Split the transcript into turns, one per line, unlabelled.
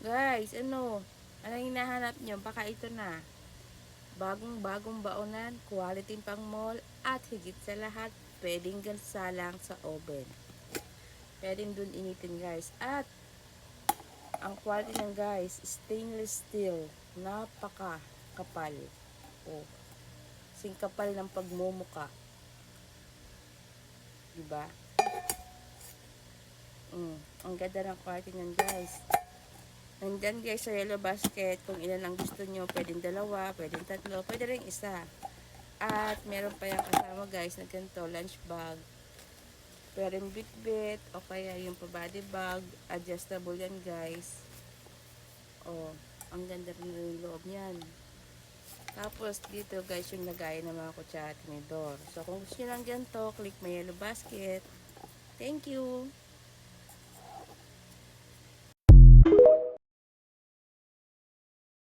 Guys, anong hinahanap nyo? Baka ito na. Bagong-bagong baonan, quality pang mall, at higit sa lahat, pwedeng gansalang sa oven. Pwedeng dun initin guys. At, ang quality ng guys, stainless steel. Napaka kapal. Oh, sing kapal ng pagmumuka. Diba? Ang ganda ng quality ng guys. Nandyan guys sa yellow basket, kung ilan ang gusto nyo, pwedeng dalawa, pwedeng tatlo, pwede rin isa. At meron pa yung kasama guys na ganito, lunch bag. Pwedeng bit-bit, o kaya yung pa-body bag, adjustable yan guys. Oh, ang ganda rin yung loob niyan. Tapos dito guys yung lagayan ng mga kutsara at tinidor. So kung gusto nyo lang ganito, click my yellow basket. Thank you!